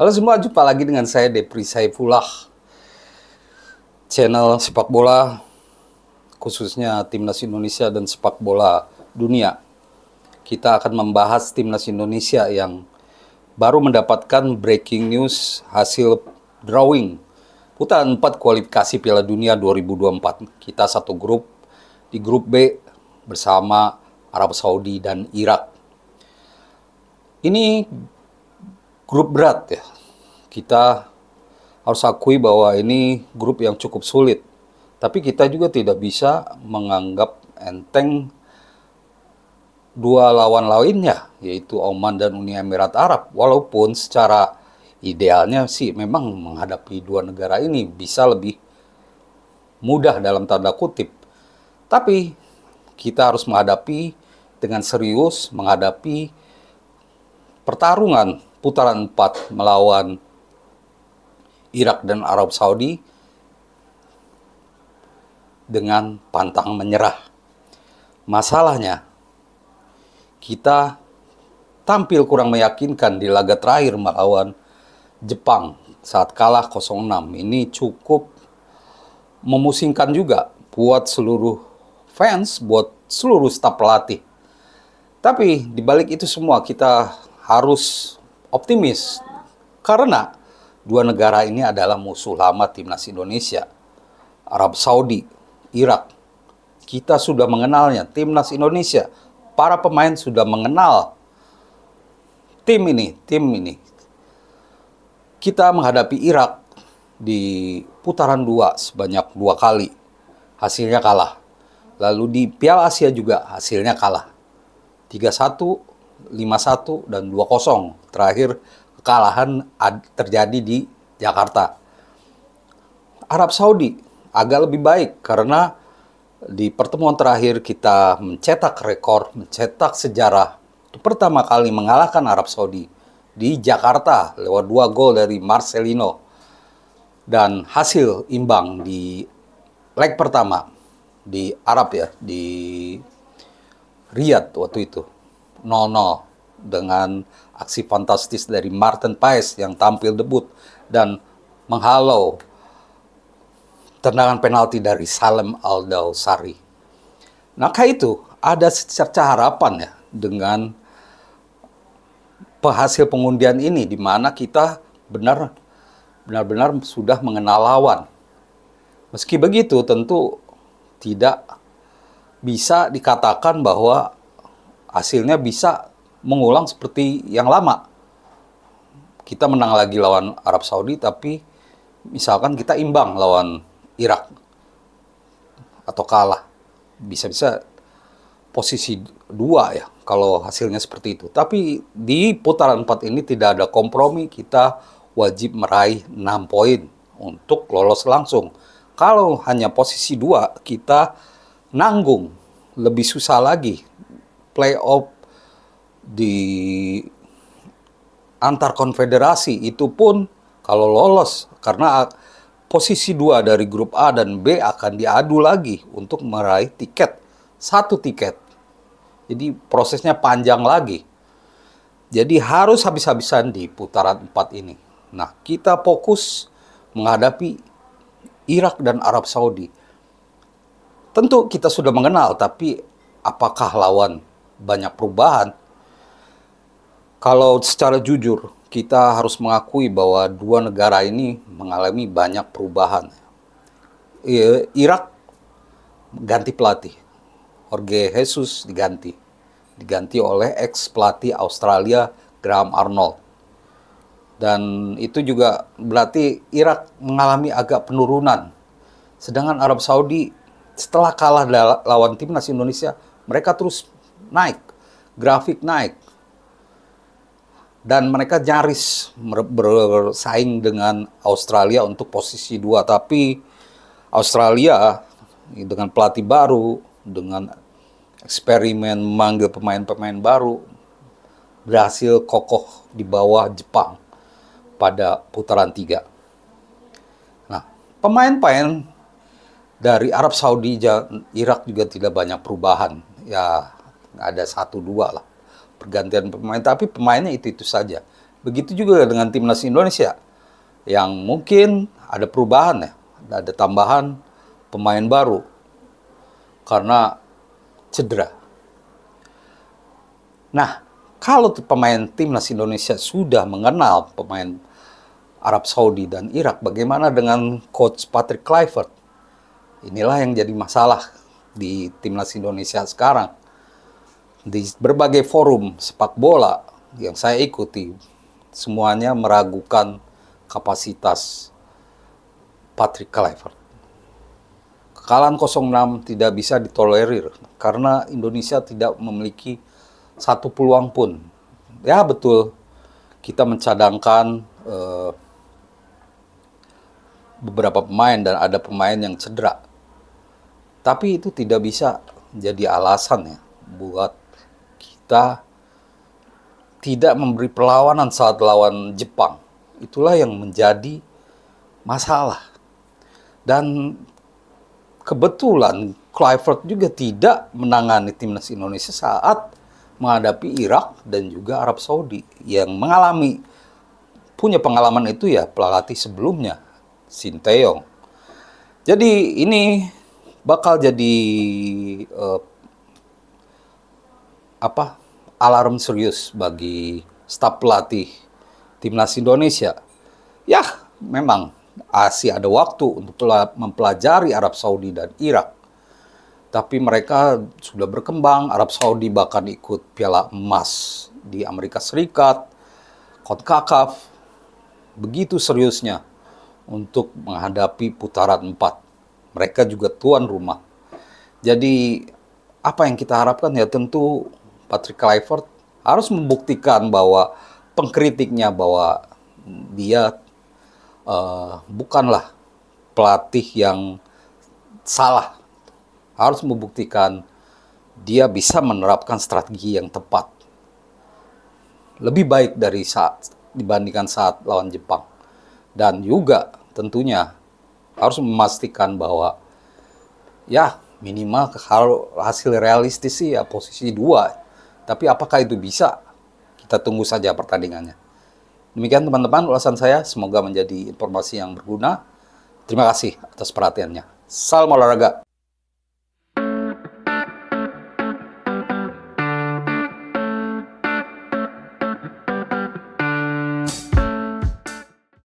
Halo semua, jumpa lagi dengan saya Depri Saifullah, channel sepak bola, khususnya Timnas Indonesia dan sepak bola dunia. Kita akan membahas Timnas Indonesia yang baru mendapatkan breaking news hasil drawing putaran 4 kualifikasi Piala Dunia 2024. Kita satu grup, di grup B bersama Arab Saudi dan Irak. Ini grup berat ya. Kita harus akui bahwa ini grup yang cukup sulit. Tapi kita juga tidak bisa menganggap enteng dua lawan lainnya, yaitu Oman dan Uni Emirat Arab. Walaupun secara idealnya sih memang menghadapi dua negara ini bisa lebih mudah dalam tanda kutip. Tapi kita harus menghadapi dengan serius, menghadapi pertarungan putaran 4 melawan Irak dan Arab Saudi dengan pantang menyerah. Masalahnya, kita tampil kurang meyakinkan di laga terakhir melawan Jepang saat kalah 0-6. Ini cukup memusingkan juga buat seluruh fans, buat seluruh staf pelatih. Tapi di balik itu semua kita harus optimis karena dua negara ini adalah musuh lama Timnas Indonesia. Arab Saudi, Irak. Kita sudah mengenalnya, Timnas Indonesia. Para pemain sudah mengenal tim ini. Kita menghadapi Irak di putaran 2 sebanyak 2 kali. Hasilnya kalah. Lalu di Piala Asia juga hasilnya kalah. 3-1, 5-1, dan 2-0. Terakhir kekalahan terjadi di Jakarta. Arab Saudi agak lebih baik karena di pertemuan terakhir kita mencetak rekor, mencetak sejarah. Itu pertama kali mengalahkan Arab Saudi di Jakarta lewat 2 gol dari Marcelino. Dan hasil imbang di leg pertama di Arab ya, di Riyadh waktu itu 0-0 dengan aksi fantastis dari Martin Paes yang tampil debut dan menghalau tendangan penalti dari Salem Al-Dawsari. Maka itu ada secerca harapan ya dengan hasil pengundian ini, di mana kita benar-benar sudah mengenal lawan. Meski begitu tentu tidak bisa dikatakan bahwa hasilnya bisa mengulang seperti yang lama. Kita menang lagi lawan Arab Saudi, tapi misalkan kita imbang lawan Irak atau kalah, bisa-bisa posisi 2 ya kalau hasilnya seperti itu. Tapi di putaran 4 ini tidak ada kompromi, kita wajib meraih 6 poin untuk lolos langsung. Kalau hanya posisi 2, kita nanggung, lebih susah lagi playoff di antar konfederasi. Itu pun kalau lolos, karena posisi 2 dari grup A dan B akan diadu lagi untuk meraih tiket, 1 tiket. Jadi prosesnya panjang lagi. Jadi harus habis-habisan di putaran 4 ini. Nah, kita fokus menghadapi Irak dan Arab Saudi. Tentu kita sudah mengenal, tapi apakah lawan banyak perubahan? Kalau secara jujur, kita harus mengakui bahwa dua negara ini mengalami banyak perubahan. Irak ganti pelatih. Jorge Jesus diganti oleh ex pelatih Australia Graham Arnold. Dan itu juga berarti Irak mengalami agak penurunan. Sedangkan Arab Saudi setelah kalah lawan Timnas Indonesia, mereka terus naik, grafik naik. Dan mereka nyaris bersaing dengan Australia untuk posisi 2. Tapi Australia dengan pelatih baru, dengan eksperimen memanggil pemain-pemain baru, berhasil kokoh di bawah Jepang pada putaran 3. Nah, pemain-pemain dari Arab Saudi, Irak juga tidak banyak perubahan. Ya, ada 1-2 lah pergantian pemain, tapi pemainnya itu saja. Begitu juga dengan timnas Indonesia yang mungkin ada perubahan ya, ada tambahan pemain baru karena cedera. Nah, kalau pemain timnas Indonesia sudah mengenal pemain Arab Saudi dan Irak, bagaimana dengan coach Patrick Kluivert? Inilah yang jadi masalah di timnas Indonesia sekarang. Di berbagai forum sepak bola yang saya ikuti, semuanya meragukan kapasitas Patrick Kluivert. Kekalahan 0-6 tidak bisa ditolerir karena Indonesia tidak memiliki satu peluang pun. Ya betul, kita mencadangkan beberapa pemain dan ada pemain yang cedera. Tapi itu tidak bisa jadi alasan ya buat kita tidak memberi perlawanan saat lawan Jepang. Itulah yang menjadi masalah. Dan kebetulan Kluivert juga tidak menangani timnas Indonesia saat menghadapi Irak dan juga Arab Saudi yang punya pengalaman itu ya pelatih sebelumnya, Sinteyong. Jadi ini bakal jadi alarm serius bagi staf pelatih timnas Indonesia. Ya, memang masih ada waktu untuk mempelajari Arab Saudi dan Irak. Tapi mereka sudah berkembang, Arab Saudi bahkan ikut Piala Emas di Amerika Serikat, CONCACAF, begitu seriusnya untuk menghadapi putaran 4. Mereka juga tuan rumah. Jadi apa yang kita harapkan ya tentu Patrick Kluivert harus membuktikan bahwa pengkritiknya bahwa dia bukanlah pelatih yang salah. Harus membuktikan dia bisa menerapkan strategi yang tepat. Lebih baik dibandingkan saat lawan Jepang. Dan juga tentunya harus memastikan bahwa ya minimal hasil realistis sih ya posisi 2. Tapi apakah itu bisa? Kita tunggu saja pertandingannya. Demikian teman-teman ulasan saya, semoga menjadi informasi yang berguna. Terima kasih atas perhatiannya. Salam olahraga.